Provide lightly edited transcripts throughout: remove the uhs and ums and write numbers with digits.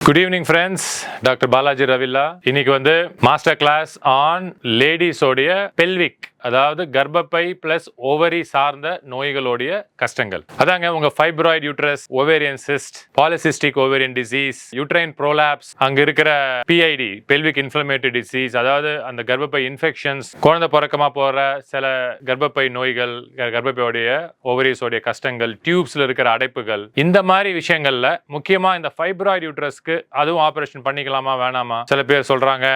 Good evening friends, Dr. Balaji Ravilla. இன்னைக்கு master class on ladies உடைய pelvic, அதாவது கர்ப்பப்பை பிளஸ் ஓவரி சார்ந்த நோய்களுடைய கஷ்டங்கள். அதாங்க உங்க fibroid uterus, ovarian cyst, polycystic ovarian disease, uterine prolapse, அங்க இருக்கிற பிஐடி, பெல்விக் இன்ஃப்ளமேட்டரி டிசீஸ், அதாவது அந்த கர்ப்பப்பை இன்ஃபெக்ஷன்ஸ், குழந்தை பிறக்கமா போற சில கர்ப்பப்பை நோய்கள், கர்ப்பப்பையுடைய ஓவரிஸோடைய கஷ்டங்கள், டியூப்ஸ்ல இருக்கிற அடைப்புகள், இந்த மாதிரி விஷயங்கள்ல முக்கியமா இந்த ஃபைப்ராய்டு யூட்ரஸ்க்கு அதுவும் ஆபரேஷன் பண்ணிக்கலாமா வேணாமா? சில பேர் சொல்றாங்க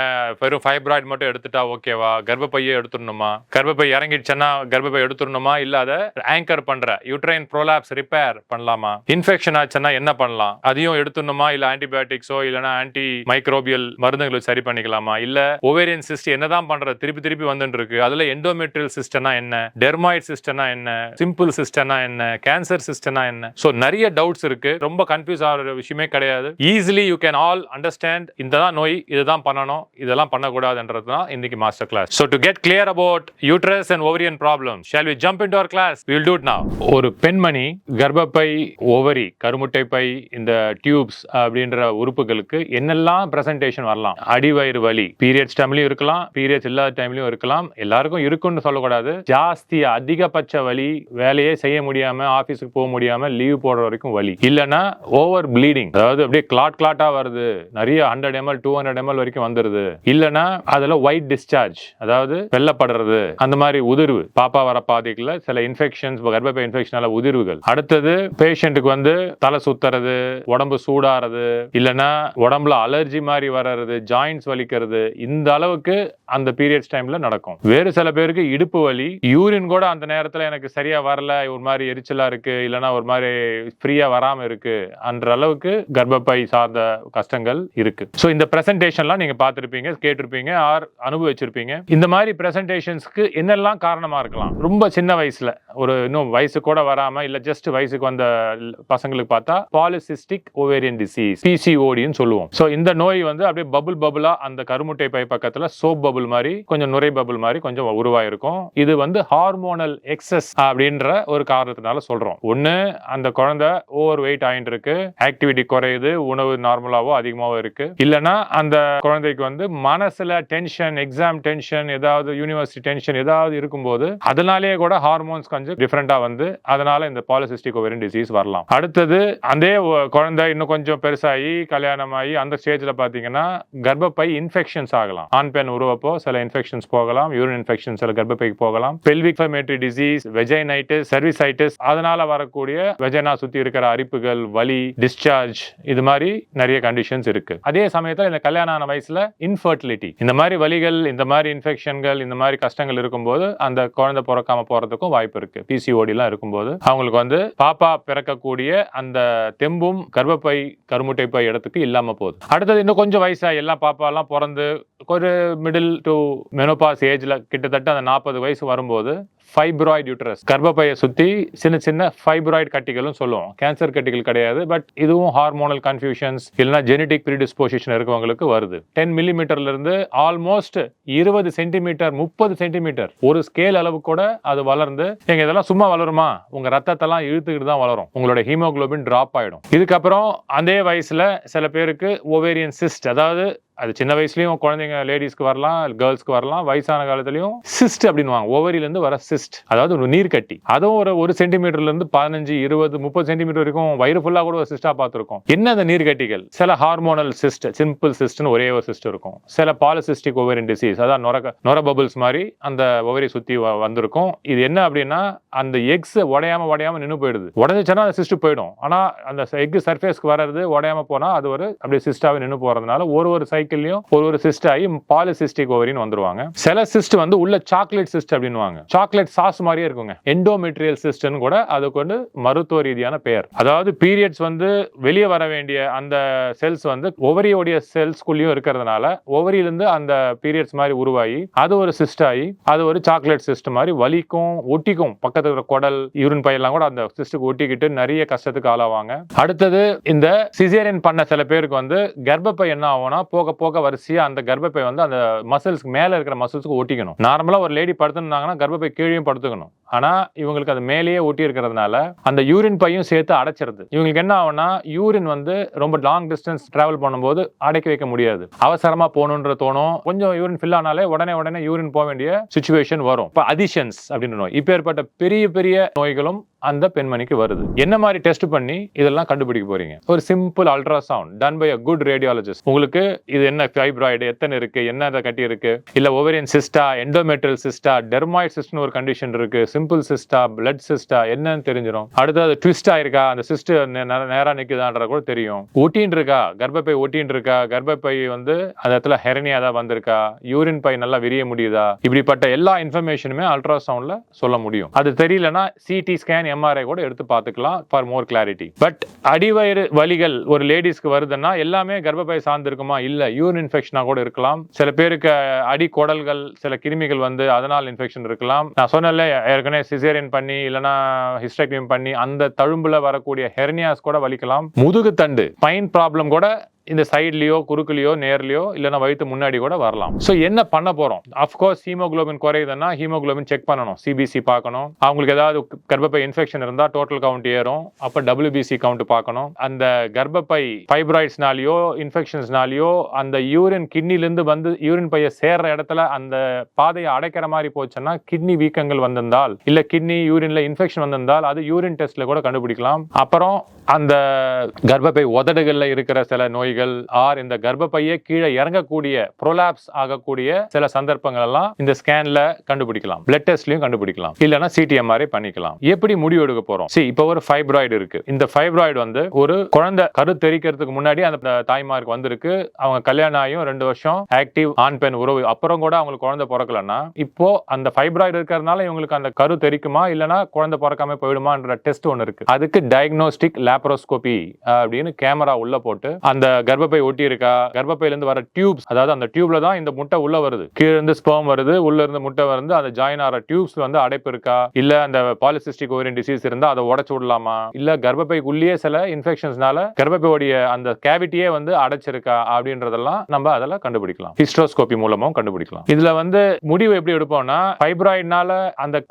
வெறும் ஃபைப்ராய்டு மட்டும் எடுத்துட்டா ஓகேவா, கர்ப்பப்பையே எடுத்துடணுமா, கர்ப்பப்பை இறங்கிடுச்சுன்னா கர்ப்பப்பை எடுத்துடணுமா, இல்ல அதை ஆங்கர் பண்ற யூட்ரைன் ப்ரோலாப்ஸ் ரிப்பேர் பண்ணலாமா, இன்ஃபெக்ஷன் ஆச்சுன்னா என்ன பண்ணலாம், அதையும் எடுத்துடணுமா, இல்ல ஆன்டிபயோட்டிக்ஸோ இல்லனா ஆன்டி மைக்ரோபியல் மருந்துகளை சரி பண்ணிக்கலாமா, இல்ல ஓவேரியன் சிஸ்ட் என்னதான் பண்றது, திருப்பி திருப்பி வந்துட்டு இருக்கு, அதுல எண்டோமெட்ரியல் சிஸ்டனா என்ன, டெர்மாய்டு சிஸ்டனா என்ன, சிம்பிள் சிஸ்டனா என்ன, கேன்சர் சிஸ்டனா என்ன, சோ நிறைய டவுட்ஸ் இருக்கு. ரொம்ப கன்ஃபியூஸ் ஆகிற விஷயமே கிடையாது. Easily you can all understand இதுதான் நோய், இதுதான் பண்ணணும், இதெல்லாம் பண்ணக்கூடாதுன்றது தான் இன்னைக்கு master class. So to get clear about uterus and ovarian problems, shall we jump into our class? We will do it now. ஒரு பெண்மணி கர்ப்பப்பை, ஓவரி, கருமுட்டை பை, இந்த டியூப்ஸ் அப்படின்ற உறுப்புகளுக்கு என்னெல்லாம் பிரசன்டேஷன் வரலாம்? அடிவயிறு வலி, பீரியட்ஸ் டைம்லயும் இருக்கலாம், பீரியட்ஸ் இல்லாத டைம்லயும் இருக்கலாம், எல்லாருக்கும் இருக்குன்னு சொல்லக்கூடாது. ஜாஸ்தி அதிகபட்ச வலி, வேலையே செய்ய முடியாம, ஆபீஸுக்கு போக முடியாம, லீவ் போடுற வரைக்கும் வலி, இல்லனா ஓவர் ப்ளீடிங், அதாவது அப்படியே கிளாட்டா வருது, நிறைய 100 ml 200 ml வரைக்கும் வந்துருது, இல்லனா அதுல ஒயிட் டிஸ்சார்ஜ், அதாவது வெள்ளப்படுறது, அந்த மாதிரி உதிர்வு, பாப்பா வர பாதைக்குள்ள சில இன்ஃபெக்ஷன்ஸ், கர்ப்பப்பை இன்ஃபெக்ஷனால உதிர்வுகள். அடுத்தது பேஷண்ட்டுக்கு தலை சுத்துறது, உடம்பு சூடாறது, இல்லனா உடம்புல அலர்ஜி மாதிரி வர்றது, ஜாயின்ஸ் வலிக்கிறது, இந்த அளவுக்கு அந்த பீரியட்ஸ் டைம்ல நடக்கும். வேறு சில பேருக்கு இடுப்பு வலி, யூரின் கூட அந்த நேரத்துல எனக்கு சரியா வரல, ஒரு மாதிரி எரிச்சலா இருக்கு, இல்லனா ஒரு மாதிரி ஃப்ரீயா வராம இருக்கு என்ற அளவுக்கு கர்ப்பப்பை சார்ந்த கஷ்டங்கள் இருக்கு. சோ இந்த பிரசன்டேஷன்லாம் நீங்க பார்த்திருப்பீங்க, கேட்டிருப்பீங்க, ஆர் அனுபவிச்சிருப்பீங்க. இந்த மாதிரி பிரசன்டேஷன்ஸ்க்கு என்னெல்லாம் காரணமா இருக்கலாம்? ரொம்ப சின்ன வயசுல, ஒரு இன்னும் வயசு கூட வராம, இல்ல ஜஸ்ட் வயசுக்கு வந்த பசங்களுக்கு பார்த்தா பாலிசிஸ்டிக் ஓவேரியன் டிசீஸ், பிசிஓடின்னு சொல்லுவோம். சோ இந்த நோய் அப்படியே பபுளா அந்த கருமுட்டை பை பக்கத்துல சோப் பபுள் மாதிரி, கொஞ்சம் நுரை பபுள் மாதிரி கொஞ்சம் உருவாயிருக்கும். இது ஹார்மோனல் எக்ஸஸ் அப்படின்ற ஒரு காரணத்தினால சொல்றோம். ஒண்ணு, அந்த குழந்தை ஓவர் வெயிட் ஆயிட்டு இருக்கு, ஆக்டிவிட்டி குறையுது, உணவு நார்மலாவோ அதிகமாவோ இருக்கு, இல்லனா அந்த குழந்தைக்கு மனசுல டென்ஷன், எக்ஸாம் டென்ஷன், ஏதாவது யூனிவர்சிட்டி டென்ஷன் ஏதாவது இருக்கும்போது அதனாலேயே கூட ஹார்மோன்ஸ் கொஞ்சம் டிஃபரெண்டா அதனால இந்த பாலிசிஸ்டிக் ஓவேரியன் டிசீஸ் வரலாம். அடுத்தது, அதே குழந்தை இன்னும் கொஞ்சம் பெருசாகி கல்யாணமாகி அந்த ஸ்டேஜ்ல பாத்தீங்கன்னா கர்ப்பப்பை இன்ஃபெக்ஷன்ஸ் ஆகலாம். ஆண் பெண் உருவப்போ சில இன்ஃபெக்ஷன்ஸ் போகலாம், யூரின் இன்ஃபெக்ஷன் சில கர்ப்பப்பைக்கு போகலாம், pelvic inflammatory disease, vaginitis, cervicitis, அதனால வரக்கூடிய வெஜைனா சுத்தி இருக்கிற அரிப்புகள், வலி, டிஸ்சார்ஜ், இது மாதிரி நிறைய கண்டிஷன்ஸ் இருக்கு. அதே சமயத்துல இந்த கல்யாண ஆன வயசுல இன்ஃபர்டிலிட்டி, இந்த மாதிரி வலிகள், இந்த மாதிரி இன்ஃபெக்ஷன்கள், இந்த மாதிரி கஷ்டங்கள் இருக்கும்போது அந்த குழந்தை பிறக்காம போறதுக்கும் வாய்ப்பு இருக்கு. பிசிஓடி எல்லாம் இருக்கும்போது அவங்களுக்கு பாப்பா பிறக்கக்கூடிய அந்த தெம்பும் கர்ப்பப்பை, கருமுட்டை பை இடத்துக்கு இல்லாம போகுது. அடுத்தது, இன்னும் கொஞ்சம் வயசா எல்லாம் பாப்பா எல்லாம் பிறந்து ஒரு மிடில் டு மெனோபாஸ் ஏஜ்ல கிட்டத்தட்ட அந்த 40 வயசு வரும்போது ஃபைப்ராய்டு யூட்ரஸ், கர்ப்பப்பையை சுத்தி சின்ன சின்ன ஃபைப்ராய்டு கட்டிகளும் சொல்லுவோம். கேன்சர் கட்டிகள் கிடையாது, பட் இதுவும் ஹார்மோனல் கன்ஃபியூஷன்ஸ் இல்லனா ஜெனடிக் ப்ரீடிஸ்போசிஷன் இருக்கவங்களுக்கு வருது. 10 மில்லிமீட்டர்ல இருந்து ஆல்மோஸ்ட் 20 சென்டிமீட்டர், 30 சென்டிமீட்டர், ஒரு ஸ்கேல் அளவு கூட அது வளர்ந்து, நீங்க இதெல்லாம் சும்மா வளருமா, உங்க ரத்தத்தெல்லாம் இழுத்துக்கிட்டு தான் வளரும், உங்களோட ஹீமோகுளோபின் டிராப் ஆயிடும். இதுக்கப்புறம் அதே வயசுல சில பேருக்கு ஓவேரியன் சிஸ்ட், அதாவது அது சின்ன வயசுலயும் குழந்தைங்க, லேடிஸ்க்கு வரலாம், கேர்ள்ஸ்க்கு வரலாம், வயசான காலத்திலயும் சிஸ்ட் அப்படின்னு ஓவரியில இருந்து வர சிஸ்ட், அதாவது ஒரு நீர் கட்டி, அதுவும் ஒரு சென்டிமீட்டர்ல இருந்து 15, 20, 30 சென்டிமீட்டர் வரைக்கும் வயிறு ஃபுல்லா கூட ஒரு சிஸ்டா பார்த்திருக்கோம். என்ன அந்த நீர் கட்டிகள்? சில ஹார்மோனல் சிஸ்ட், சிம்பிள் சிஸ்ட்னு ஒரே ஒரு சிஸ்ட் இருக்கும். சில பாலிசிஸ்டிக் ஓவேரியன் டிசீஸ், அதாவது நொர பபிள்ஸ் மாதிரி அந்த ஓவரி சுத்தி வந்திருக்கும். இது என்ன அப்படின்னா, அந்த எக்ஸ் உடையாம நின்று போயிடுது. உடஞ்சிச்சுன்னா அந்த சிஸ்ட் போயிடும். ஆனா அந்த எக் சர்ஃபேஸ்க்கு வர்றது உடையாம போனா அது அப்படியே சிஸ்டாவே நின்று போறதுனால ஒரு சைக்கிள்லயும் ஒரு சிஸ்ட் ஆகி பாலிசிஸ்டிக் ஓவரின்னு வந்துருவாங்க. சில சிஸ்ட் உள்ள சாக்லேட் சிஸ்ட் அப்படின்னுவாங்க. சாக்லேட் சாஸ் மாதிரியே இருக்குங்க. எண்டோமெட்ரியல் சிஸ்ட்னு கூட அதுக்கு மருத்துவ ரீதியான பெயர். அதாவது பீரியட்ஸ் வெளியே வர வேண்டிய அந்த செல்ஸ் ஓவரியோடைய செல்ஸ்குள்ளேயும் இருக்கிறதுனால ஓவரியிலிருந்து அந்த பீரியட்ஸ் மாதிரி உருவாகி அது ஒரு சிஸ்ட் ஆகி அது ஒரு சாக்லேட் சிஸ்ட் மாதிரி வலிக்கும், ஒட்டிக்கும். பக்கத்துல இருக்கிற குடல், யூரின் பையெல்லாம் கூட அந்த சிஸ்டுக்கு ஒட்டிக்கிட்டு நிறைய கஷ்டத்துக்கு ஆளாவாங்க. அடுத்தது, இந்த சிசேரியன் பண்ண சில பேருக்கு கர்ப்பப்பை என்ன ஆகும்னா போக போக வரிசையா அந்த கர்ப்பப்பை வந்து அந்த மசில்ஸ்க்கு மேல இருக்கிற மசில்ஸ்க்கு ஒட்டிக்கணும். நார்மலா ஒரு லேடி படுத்திருந்தாங்கன்னா கர்ப்பப்பை கீழேயும் படுத்துக்கணும். ஆனா இவங்களுக்கு அது மேலேயே ஒட்டி இருக்கிறதுனால அந்த யூரின் பையும் சேர்த்து அடைச்சிருது. இவங்களுக்கு என்ன ஆகும்னா யூரின் வந்து ரொம்ப லாங் டிஸ்டன்ஸ் டிராவல் பண்ணும்போது அடக்கி வைக்க முடியாது. அவசரமா போகணுன்ற தோணும். கொஞ்சம் யூரின் ஃபில் ஆனாலே உடனே யூரின் போக வேண்டிய சிச்சுவேஷன் வரும். இப்போ அதிஷன்ஸ் அப்படின்னு நோய், இப்போ ஏற்பட்ட பெரிய பெரிய நோய்களும் அந்த பெண்மணிக்கு வருது. என்ன மாதிரி டெஸ்ட் பண்ணி இதெல்லாம் கண்டுபிடிக்க போறீங்க? ஒரு simple ultrasound done by a good radiologist. உங்களுக்கு இது என்ன ஃபைப்ராய்டு எத்தனை இருக்கு, என்ன கட்டி இருக்கு, இல்ல ovarian Sista, endometrial Sista, dermoid சிஸ்ட்னு ஒரு கண்டிஷன் இருக்கு, சிம்பிள் சிஸ்டா, பிளட் சிஸ்டா என்னன்னு தெரிஞ்சிடும். அடுத்தது ட்விஸ்ட் ஆயிருக்கா, அந்த சிஸ்ட் நேரா நிக்குதான்ற கூட தெரியும். ஒட்டின்னு இருக்கா, கர்ப்பப்பை ஒட்டின்னு இருக்கா, கர்ப்பப்பை வந்து அந்த இடத்துல ஹெரனியா தான் வந்திருக்கா, யூரின் பை நல்லா விரிய முடியுதா, இப்படிப்பட்ட எல்லா இன்ஃபர்மேஷனுமே அல்ட்ராசவுண்ட்ல சொல்ல முடியும். அது தெரியலனா சிடி ஸ்கேன் எம்ஆர்ஐ கூட எடுத்து பார்த்துக்கலாம் ஃபார் மோர் கிளாரிட்டி. பட் அடிவயிறு வலிகள் ஒரு லேடிஸ்க்கு வருதுன்னா எல்லாமே கர்ப்பப்பை சார்ந்திருக்குமா? இல்ல, யூரின் இன்ஃபெக்ஷனா கூட இருக்கலாம். சில பேருக்கு அடி குடல்கள் சில கிருமிகள் வந்து அதனால் இன்ஃபெக்ஷன் இருக்கலாம். நான் சொன்னல ஏற்கனவே சிசேரியன் பண்ணி இல்லனா ஹிஸ்டெக்டமி பண்ணி அந்த தழும்புல வரக்கூடிய ஹெர்னியாஸ் கூட வலிக்கலாம். முதுகு தண்டு ஸ்பைன் ப்ராப்ளம் கூட இந்த சைட்லயோ குறுக்குலயோ நேர்லயோ இல்லைன்னா வயிற்று முன்னாடி கூட வரலாம். ஸோ என்ன பண்ண போறோம்? அஃப்கோர்ஸ் ஹீமோகுளோபின் குறையுதுன்னா ஹீமோகுளோபின் செக் பண்ணணும், சிபிசி பார்க்கணும். அவங்களுக்கு ஏதாவது கர்ப்பப்பை இன்ஃபெக்ஷன் இருந்தால் டோட்டல் கவுண்ட் ஏறும், அப்போ டபிள்யூபிசி கவுண்ட் பார்க்கணும். அந்த கர்ப்பப்பை ஃபைப்ராய்ட்ஸ்னாலேயோ இன்ஃபெக்ஷன்ஸ்னாலேயோ அந்த யூரின் கிட்னிலேருந்து வந்து யூரின் பைய சேர்ற இடத்துல அந்த பாதையை அடைக்கிற மாதிரி போச்சுன்னா கிட்னி வீக்கங்கள் வந்திருந்தால் இல்ல கிட்னி யூரின்ல இன்ஃபெக்ஷன் வந்திருந்தால் அது யூரின் டெஸ்ட்ல கூட கண்டுபிடிக்கலாம். அப்புறம் அந்த கர்ப்பப்பை உதடுகள்ல இருக்கிற சில நோய்கள் ஆர் இந்த கர்ப்பப்பையே கீழே இறங்கக்கூடிய ப்ரோலாப்ஸ் ஆகக்கூடிய சில சந்தர்ப்பங்கள் எல்லாம் இந்த ஸ்கேன்ல கண்டுபிடிக்கலாம், பிளட் டெஸ்ட்லயும் கண்டுபிடிக்கலாம், இல்லனா சிடிஎம்ஆர்ஐ பண்ணிக்கலாம். எப்படி முடிவு எடுக்க போறோம்? இப்போ ஒரு ஃபைப்ராய்டு இருக்கு. இந்த ஃபைப்ராய்டு வந்து ஒரு குழந்தை கருத்தரிக்கிறதுக்கு முன்னாடி அந்த தாய்மாருக்கு வந்திருக்கு, அவங்க கல்யாணம் ஆகியும் 2 வருஷம் ஆக்டிவ் ஆண் பெண் உறவு, அப்புறம் கூட அவங்களுக்கு குழந்தை பிறக்கலன்னா இப்போ அந்த ஃபைப்ராய்டு இருக்கிறதுனால இவங்களுக்கு அந்த கரு தெரிக்குமா இல்லனா குழந்தை பிறக்காம போயிடுமான்ற டெஸ்ட் ஒன்று இருக்கு. அதுக்கு டயக்னோஸ்டிக் லாப்ரோஸ்கோபி அப்படின்னு கேமரா உள்ள போட்டு அந்த கர்ப்பப்பை ஒட்டி இருக்கா, கர்ப்பப்பையில இருந்து வர டியூப்ஸ், அதாவது அந்த டியூப்ல தான் இந்த முட்டை உள்ள வருது, கீழ இருந்து ஸ்பெர்ம் வருது, உள்ள இருந்து முட்டை வருது, அந்த ஜாயின் ஆற டியூப்ஸ் வந்து அடைப்பு இருக்கா, இல்ல அந்த பாலிசிஸ்டிக் ஓவரியன் டிசீஸ் இருந்தா அதை உடைச்சு விடலாமா, இல்ல கர்ப்பப்பைக்குள்ளேயே சில இன்ஃபெக்ஷன்ஸ்னால கர்ப்பப்பையோடைய அந்த கேவிட்டியே வந்து அடைச்சிருக்கா அப்படின்றதெல்லாம் நம்ம அதில் கண்டுபிடிக்கலாம். ஹிஸ்டோஸ்கோபி மூலமும் கண்டுபிடிக்கலாம். இதுல வந்து முடிவு எப்படி எடுப்போம்னா, ஃபைப்ராய்ட்னால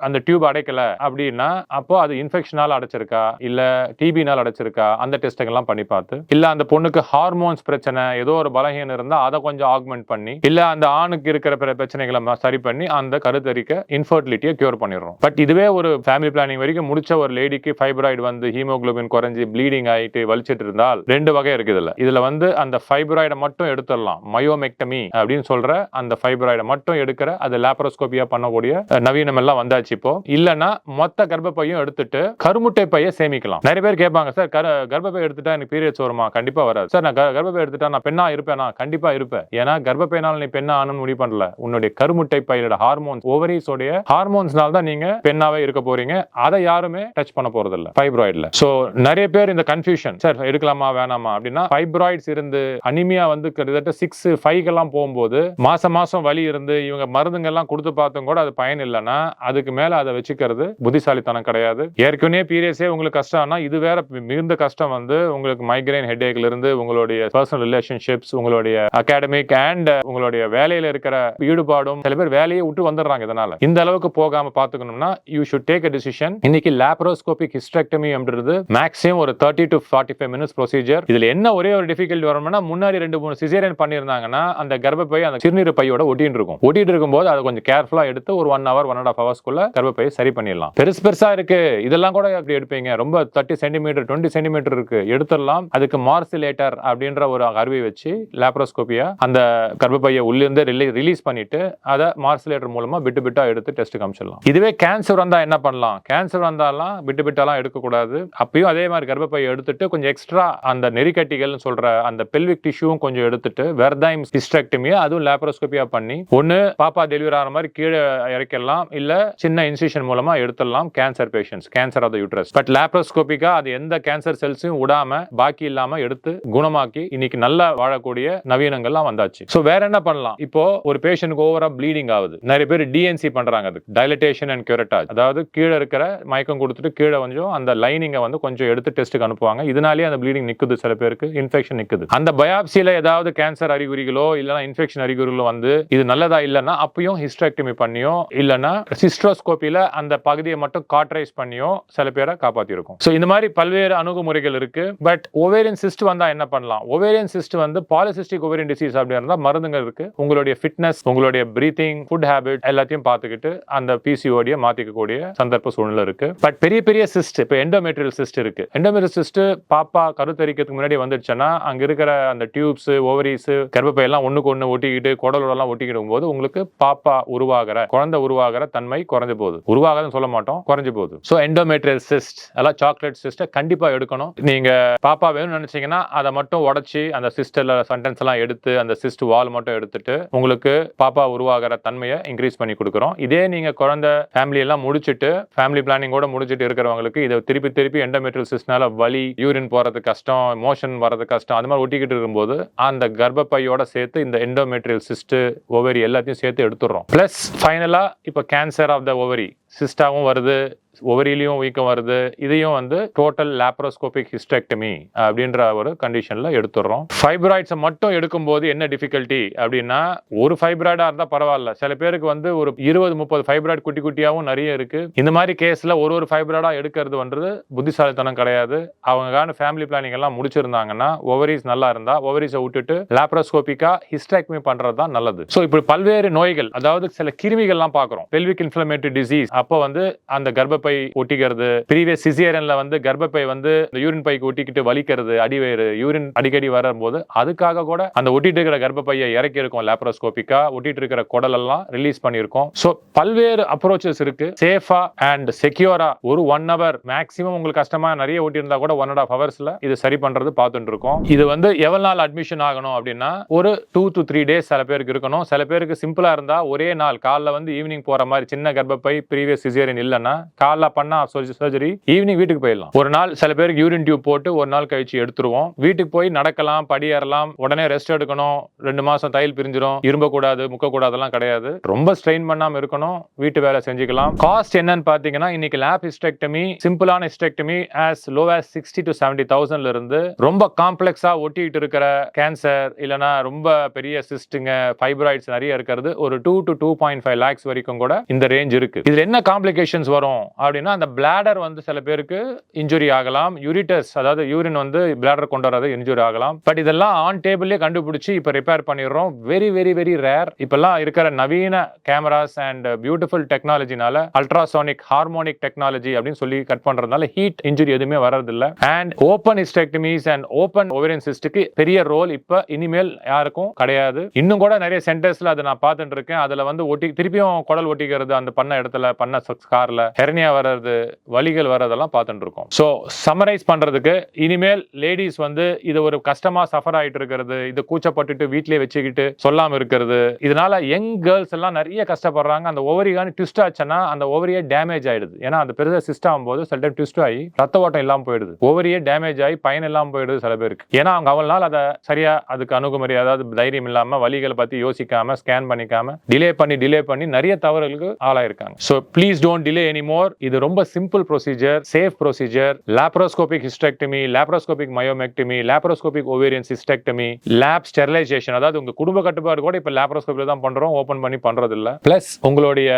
அந்த டியூப் அடைக்கல அப்படின்னா அப்போ அது இன்ஃபெக்ஷனால அடைச்சிருக்கா இல்ல டிபினால அடைச்சிருக்கா அந்த டெஸ்ட்லாம் பண்ணி பார்த்து, இல்ல அந்த பொண்ணுக்கு ஹார்மோன்ஸ் பிரச்சனை ஏதோ ஒரு பலகீனம் இருந்தா அதை கொஞ்சம் ஆக்மெண்ட் பண்ணி, இல்ல அந்த ஆணுக்கு இருக்கிற பிரச்சனைகளை சரி பண்ணி அந்த கருத்தரிக்க இன்ஃபர்டிலிட்டியை கியூர் பண்ணிடுறோம். பட் இதுவே ஒரு ஃபேமிலி பிளானிங் வரைக்கும் முடிச்ச ஒரு லேடிக்கு ஃபைப்ராய்டு வந்து ஹீமோகுளோபின் குறைஞ்சி ப்ளீடிங் ஆயிட்டு வலிச்சிட்டு இருந்தால் 2 வகை இருக்குது. இதுல வந்து அந்த ஃபைப்ராய்டை மட்டும் எடுத்துடலாம், மயோமெக்டமி அப்படின்னு சொல்ற அந்த ஃபைப்ராய்டை மட்டும் எடுக்கிற அது லாப்ரோஸ்கோபியா பண்ணக்கூடிய நவீனம் எல்லாம் வந்தாச்சு இப்போ. இல்லனா மொத்த கர்ப்பப்பையும் எடுத்துட்டு கருமுட்டை பையை சேமிக்கலாம். நிறைய பேர் கேட்பாங்க, சார் கர்ப்பப்பை எடுத்துட்டா எனக்கு பீரியட்ஸ் வருமா? கண்டிப்பா வராது சார். நான் கர்ப்பப்பை எடுத்துட்டா நான் பெண்ணா இருப்பேனா? கண்டிப்பா இருப்பேன். ஏன்னா கர்ப்பப்பையினால நீ பெண்ணா ஆனு முடிவு பண்ணல, உன்னுடைய கருமுட்டை பையோட ஹார்மோன்ஸ் ஓவரிஸோட ஹார்மோன்ஸ்னால தான் நீங்க பெண்ணாவே இருக்க போறீங்க. அதை யாருமே டச் பண்ண போறது இல்ல ஃபைப்ராய்ட்ல. சோ நிறைய பேர் இந்த கன்ஃபியூஷன், சார் எடுக்கலாமா வேணாமா அப்படின்னா, ஃபைப்ராய்ட்ஸ் இருந்து அனிமியா வந்து கிட்டத்தட்ட 6-5 எல்லாம் போகும்போது மாசம் வலி இருந்து இவங்க மருந்துங்க எல்லாம் கொடுத்து பார்த்தும் கூட அது பயன் இல்லைன்னா அதுக்கு மேல அதை வச்சுக்கிறது புத்திசாலித்தனம் கிடையாது. ஏற்கனவே பீரியட்ஸே உங்களுக்கு கஷ்டம்னா இது வேற மிகுந்த கஷ்டம் வந்து உங்களுக்கு மைக்ரைன் ஹெட்ஏக்ல இருந்து உங்களுடைய பர்சனல் ரிலேஷன்ஷிப்ஸ், உங்களுடைய அகாடமிக் அண்ட் உங்களுடைய வேலையில இருக்கிற ஈடுபாடும், சில பேர் வேலையை விட்டு வந்துடுறாங்க. இதனால இந்த அளவுக்கு போகாம பாத்துக்கணும்னா you should take a decision. இன்னைக்கு லாப்ரோஸ்கோபிக் ஹிஸ்டெக்டமி அப்படின்றது மேக்ஸிமம் ஒரு 30 to 45 minutes ப்ரொசீஜர். இதுல என்ன ஒரே ஒரு டிஃபிகல்ட்டி வரும்னா, முன்னாடி 2-3 சிசேரியன் பண்ணிருந்தாங்கன்னா அந்த கர்ப்பப்பை அந்த சிறுநீர் பையோட ஒட்டிட்டு இருக்கும். ஒட்டிட்டு இருக்கும்போது அதை கொஞ்சம் கேர்ஃபுல்லா எடுத்து ஒரு 1 hour 1.5 hours கர்ப்பப்பையை சரி பண்ணிடலாம். பெருசா இருக்கு இதெல்லாம் கூட எப்படி எடுப்பீங்க? ரொம்ப 30 சென்டிமீட்டர் 20 சென்டிமீட்டர் இருக்கு எடுத்துடலாம். அதுக்கு மார்சிலேட்டர் அப்படின்ற ஒரு அறுவை வச்சு லாப்ரோஸ்கோபியா அந்த கர்ப்பப்பையை உள்ளிருந்து ரிலீஸ் பண்ணிட்டு அதை மார்சிலேட்டர் மூலமா பிட்டா எடுத்து டெஸ்ட் காமிச்சிடலாம். இதுவே கேன்சர் வந்தா என்ன பண்ணலாம்? கேன்சர் வந்தாலாம் பிட்டாலாம் எடுக்கக்கூடாது. அப்பயும் அதே மாதிரி கர்ப்பப்பையை எடுத்துட்டு கொஞ்சம் எக்ஸ்ட்ரா அந்த நெறிக்கட்டிகள் சொல்ற அந்த பெல்விக் டிஷ்யூவும் கொஞ்சம் எடுத்துட்டு வெர்தைம் ஹிஸ்டெக்டமியா அதுவும் லாப்ரோஸ்கோபியா பண்ணி ஒன்னு பாப்பா டெலிவரி ஆகிற மாதிரி கீழே இறக்கலாம், இல்ல சின்ன இன்சிஷன் மூலமா எடுத்துடலாம் cancer patients, cancer of the uterus. But லாப்ரோஸ்கோபிக்கா அது எந்த கேன்சர் செல்ஸையும் விடாம பாக்கி இல்லாம எடுத்து குணமாக்கி இன்னைக்கு நல்லா வாழக்கூடிய நவீனங்கள்லாம் வந்தாச்சு. சோ வேற என்ன பண்ணலாம்? இப்போ ஒரு பேஷண்ட்க்கு ஓவரா ப்ளீடிங் ஆகுது, நிறைய பேர் டிஎன்சி பண்றாங்க, அதுக்கு டைலட்டேஷன் அண்ட் கியூரட்டாஜ், அதாவது கீழே இருக்கிற மயக்கம் கொடுத்துட்டு கீழே கொஞ்சம் அந்த லைனிங்கை வந்து கொஞ்சம் எடுத்து டெஸ்ட்டுக்கு அனுப்புவாங்க. இதனாலேயே அந்த ப்ளீடிங் நிக்குது, சில பேருக்கு இன்ஃபெக்ஷன் நிக்குது. அந்த பயாப்சியில ஏதாவது கேன்சர் அறிகுறிகளோ இல்லைன்னா இன்ஃபெக்ஷன் அறிகுறிகளோ வந்து இது நல்லதா இல்லைன்னா அப்பயும் ஹிஸ்டெக்டமி பண்ணியோ இல்லைன்னா சிஸ்ட்ரோஸ்கோபியில அந்த பகுதியை மட்டும் காட்ரைஸ் பண்ணியோ சில பேரை காப்பாத்திருக்கும். சோ இந்த மாதிரி பல்வேறு அணுகுமுறைகள் இருக்கு. பட் ஓவேரியன் சிஸ்ட் வந்தா என்ன பண்ணலாம்? ஓவேரியன் சிஸ்ட் வந்து பாலிசிஸ்டிக் ஓவேரியன் டிசீஸ் அப்படி இருந்தா மருந்துகள் இருக்கு. உங்களுடைய ஃபிட்னஸ், உங்களுடைய பிரீத்திங், ஃபுட் ஹேபிட் எல்லாத்தையும் பார்த்துக்கிட்டு அந்த பிசிஓடியை மாத்திக்கக்கூடிய சந்தர்ப்ப சூழ்நிலை இருக்கு. பட் பெரிய பெரிய சிஸ்ட், இப்போ எண்டோமெட்ரியல் சிஸ்ட் இருக்கு. எண்டோமெட்ரியல் சிஸ்ட் பாப்பா கருத்தரிக்கிறதுக்கு முன்னாடி வந்துடுச்சுன்னா அங்க இருக்கிற அந்த டியூப்ஸ், ஓவரிஸ், கர்ப்பப்பை எல்லாம் ஒண்ணுக்கு ஒண்ணு ஒட்டிக்கிட்டு குடலோட எல்லாம் ஒட்டிக்கிடும் போது உங்களுக்கு பாப்பா உருவாகிற, குழந்தை உருவாகிற தன்மை குறைஞ்சு போகுது. உருவாகன்னு சொல்ல மாட்டோம், குறைஞ்சு போகுது. சோ எண்டோமெட்ரியல் சிஸ்ட் எல்லாம் சாக்லேட் சிஸ்ட கண்டிப்பா எடுக்கணும். நீங்க பாப்பா வேணும்னு நினைச்சீங்கன்னா அதை மட்டும் உடைச்சி அந்த சிஸ்டர்ல சென்டென்ஸ் எல்லாம் எடுத்து அந்த சிஸ்ட் வால் மட்டும் எடுத்துட்டு உங்களுக்கு பாப்பா உருவாகிற தன்மையை இன்க்ரீஸ் பண்ணி கொடுக்குறோம். இதே நீங்க குழந்தை ஃபேமிலி எல்லாம் முடிச்சிட்டு, ஃபேமிலி பிளானிங்கோட முடிச்சிட்டு இருக்கிறவங்களுக்கு இதை திருப்பி திருப்பி எண்டோமெட்ரியல் சிஸ்ட்னால வலி, யூரின் போறது கஷ்டம், மோஷன் வரது கஷ்டம், அது மாதிரி ஒட்டிக்கிட்டு இருக்கும்போது அந்த கர்ப்பப்பையோட சேர்த்து இந்த எண்டோமெட்ரியல் சிஸ்ட், ஓவரி எல்லாத்தையும் சேர்த்து எடுத்துடுறோம். பிளஸ் ஃபைனலா இப்ப கேன்சர் ஆஃப் த ஓவரி சிஸ்டாவும் வருது, ஓவரியிலையும் வீக்கம் வருது, இதையும் வந்து டோட்டல் லாப்ரோஸ்கோபிக் ஹிஸ்டெக்டமி அப்படின்ற ஒரு கண்டிஷன்ல எடுத்துடுறோம். ஃபைப்ராய்ட்ஸை மட்டும் எடுக்கும்போது என்ன டிஃபிகல்ட்டி அப்படின்னா, ஒரு ஃபைப்ராய்டா இருந்தா பரவாயில்ல, சில பேருக்கு வந்து ஒரு 20-30 ஃபைப்ராய்டு குட்டி குட்டியாவும் நிறைய இருக்கு. இந்த மாதிரி கேஸ்ல ஒரு ஃபைப்ராய்டா எடுக்கிறது வந்து புத்திசாலித்தனம் கிடையாது. அவங்க ஃபேமிலி பிளானிங் எல்லாம் முடிச்சிருந்தாங்கன்னா, ஓவரிஸ் நல்லா இருந்தா ஓவரிஸை விட்டுட்டு லாப்ரோஸ்கோபிக்கா ஹிஸ்டெக்டமி பண்றது தான் நல்லது. ஸோ இப்படி பல்வேறு நோய்கள், அதாவது சில கிருமிகள்லாம் பார்க்குறோம். பெல்விக் இன்ஃப்ளமேட்டரி டிசீஸ் அப்போ வந்து அந்த கர்ப்பப்பை ஒட்டிக்கிறது, ப்ரீவியஸ் சிசேரியன்ல வந்து கர்ப்பப்பை வந்து யூரின் பைக்கு ஒட்டிக்கிட்டு வலிக்கிறது, அடிவயிறு யூரின் அடிக்கடி வரும்போது அதுக்காக கூட அந்த ஒட்டிட்டு இருக்கிற கர்ப்பப்பையை இறக்கி இருக்கும் லாப்ரோஸ்கோபிக்கா, ஒட்டிட்டு இருக்கிற குடல் எல்லாம் ரிலீஸ் பண்ணியிருக்கோம். சோ பல்வேறு அப்ரோச்சஸ் இருக்கு. சேஃபா அண்ட் செக்யூரா ஒரு 1 hour மேக்ஸிமம் உங்களுக்கு கஷ்டமா நிறைய ஒட்டி இருந்தா கூட 1.5 hours இது சரி பண்றது பார்த்துட்டு இருக்கோம். இது வந்து எவ்வளவு நாள் அட்மிஷன் ஆகணும் அப்படின்னா ஒரு 2 to 3 days சில பேருக்கு இருக்கணும். சில பேருக்கு சிம்பிளா இருந்தா ஒரே நாள் காலைல வந்து ஈவினிங் போற மாதிரி, சின்ன கர்ப்பப்பை ப்ரீவியஸ் சிசேரியன் இல்லைன்னா காலைல பண்ணா சர்ஜரி, ஈவினிங் வீட்டுக்கு போயிடலாம். ஒரு நாள் சில பேருக்கு யூரின் டியூப் போட்டு ஒரு நாள் கழிச்சு எடுத்துருவோம். வீட்டுக்கு போய் நடக்கலாம், படி ஏறலாம், உடனே ரெஸ்ட் எடுக்கணும், 2 மாசம் தையல் பிரிஞ்சிடும், இரும்ப கூடாது, முக்க கூடாதெல்லாம் கிடையாது. ரொம்ப ஸ்ட்ரெயின் பண்ணாம இருக்கணும், வீட்டு வேலை செஞ்சுக்கலாம். காஸ்ட் என்னன்னு பாத்தீங்கன்னா, இன்னைக்கு லேப் ஹிஸ்டெக்டமி, சிம்பிளான hysterectomy as low as 60 to 70,000 இருந்து ரொம்ப காம்ப்ளெக்ஸா ஒட்டிட்டு இருக்கிற கேன்சர் இல்லனா ரொம்ப பெரிய சிஸ்டுங்க, ஃபைப்ராய்ட்ஸ் நிறைய இருக்கிறது ஒரு 2 to 2.5 lakhs வரைக்கும் கூட இந்த ரேஞ்ச் இருக்கு. இதுல என்ன காம்ப்ளிகேஷன்ஸ் வரும் அப்படின்னா, அந்த பிளாடர் வந்து சில பேருக்கு இன்ஜுரி ஆகலாம், யூரிட்டஸ் அதாவது யூரின் வந்து பிளாடர் கொண்டு வரது இன்ஜுரி ஆகலாம். பட் இதெல்லாம் ஆன் டேபிள்லயே கண்டுபிடிச்சு இப்ப ரிப்பேர் பண்ணிடுறோம். Very very very rare. இப்பெல்லாம் இருக்கிற நவீன கேமராஸ் அண்ட் பியூட்டிஃபுல் டெக்னாலஜினால, அல்ட்ராசோனிக் ஹார்மோனிக் டெக்னாலஜி அப்படின்னு சொல்லி கட் பண்றதுனால ஹீட் இன்ஜுரி எதுவுமே வரதில்லை. And open hysterectomies and open ovarian சிஸ்டுக்கு பெரிய ரோல் இப்ப இனிமேல் யாருக்கும் கிடையாது. இன்னும் கூட நிறைய சென்டர்ஸ்ல அதை நான் பார்த்துட்டு இருக்கேன். அதுல வந்து ஒட்டி திருப்பியும் குடல் ஒட்டிக்கிறது, அந்த பண்ண இடத்துல பண்ண ஸ்கார்ல ஹெர்னியா வர்றது, வலிகள் வர்றதெல்லாம் பார்த்துட்டு இருக்கோம். சோ சம்மரைஸ் பண்றதுக்கு, இனிமேல் லேடிஸ் வந்து இது ஒரு கஷ்டமா சஃபர் ஆயிட்டு இருக்கிறது, இது கூச்சப்பட்டுட்டு வீட்லயே வச்சுக்கிட்டு சொல்லாம இருக்கிறது, இதனால யங் கேர்ள்ஸ் எல்லாம் நிறைய கஷ்டப்படுறாங்க. அந்த ஓவரிகான ட்விஸ்ட் ஆச்சுன்னா அந்த ஓவரியே டேமேஜ் ஆயிடுது. ஏன்னா அந்த பெருசா சிஸ்ட் ஆகும்போது சில டைம் ட்விஸ்ட் ஆகி ரத்த ஓட்டம் இல்லாம போயிடுது, ஓவரியே டேமேஜ் ஆகி பயன் இல்லாம போயிடுது சில பேருக்கு. ஏன்னா அவங்க அவ்வளவு நாள் அதை சரியா அதுக்கு அணுகுமுறை, அதாவது தைரியம் இல்லாம, வலிகளை பத்தி யோசிக்காம, ஸ்கேன் பண்ணிக்காம, டிலே பண்ணி நிறைய தவறுகளுக்கு ஆளாயிருக்காங்க. So please don't delay anymore. இது ரொம்ப simple procedure, safe procedure. Laparoscopic hysterectomy, laparoscopic myomectomy, laparoscopic ovarian cystectomy, lap sterilization, அதாவது உங்க குடும்ப கட்டுப்பாடு கூட இப்ப லாப்ரோஸ்கோபில தான் பண்றோம், ஓபன் பண்ணி பண்றது இல்ல. பிளஸ் உங்களுடைய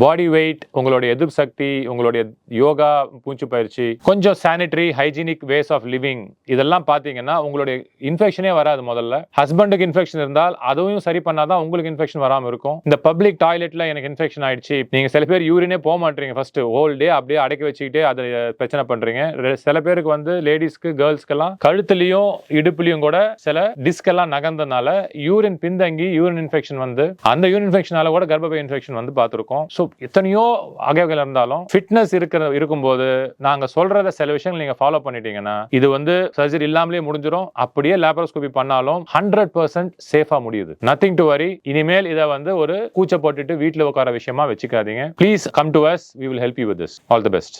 பாடி வெயிட், உங்களுடைய எதிர்ப்பு சக்தி, உங்களுடைய யோகா, மூச்சு பயிற்சி, கொஞ்சம் sanitary hygienic ways of living, இதெல்லாம் பாத்தீங்கன்னா உங்களுடைய இன்ஃபெக்ஷனே வராது. முதல்ல ஹஸ்பண்டுக்கு இன்ஃபெக்ஷன் இருந்தால் அதுவும் சரி பண்ணாதான் உங்களுக்கு இன்ஃபெக்ஷன் வராம இருக்கும். இந்த பப்ளிக் டாய்லெட்ல எனக்கு இன்ஃபெக்ஷன் ஆயிடுச்சு, நீங்க சில பேர் யூரினே போக மாட்டீங்க, ஃபர்ஸ்ட் ஹோல் டே அப்படியே அடக்கி வச்சுக்கிட்டே அதை பிரச்சனை பண்றீங்க. சில பேருக்கு வந்து லேடிஸ்க்கு, கேர்ள்ஸ்க்கெல்லாம் கழுத்துலயும் இடுப்புலயும் கூட சில டிஸ்க் எல்லாம் நகர்ந்தனால யூரின் பின்தங்கி யூரின் இன்ஃபெக்ஷன் வந்து, அந்த யூரின் இன்ஃபெக்ஷனால கூட கர்ப்பப்பை இன்ஃபெக்ஷன் வந்து பார்த்திருக்கோம். ஸோ எத்தனையோ வகைகள் இருந்தாலும் ஃபிட்னஸ் இருக்கும்போது நாங்க சொல்றத சில விஷயங்கள் நீங்க ஃபாலோ பண்ணிட்டீங்கன்னா இது வந்து சர்ஜரி இல்லாமலே முடிஞ்சிடும். அப்படியே லாப்ரோஸ்கோபி பண்ணாலும் 100% சேஃபா முடியுது. Nothing to worry. இனிமேல் இதை வந்து ஒரு கூச்ச போட்டுட்டு வீட்டுல உட்கார விஷயமா வச்சுக்காதீங்க. Please come to us, we will help you with this. All the best.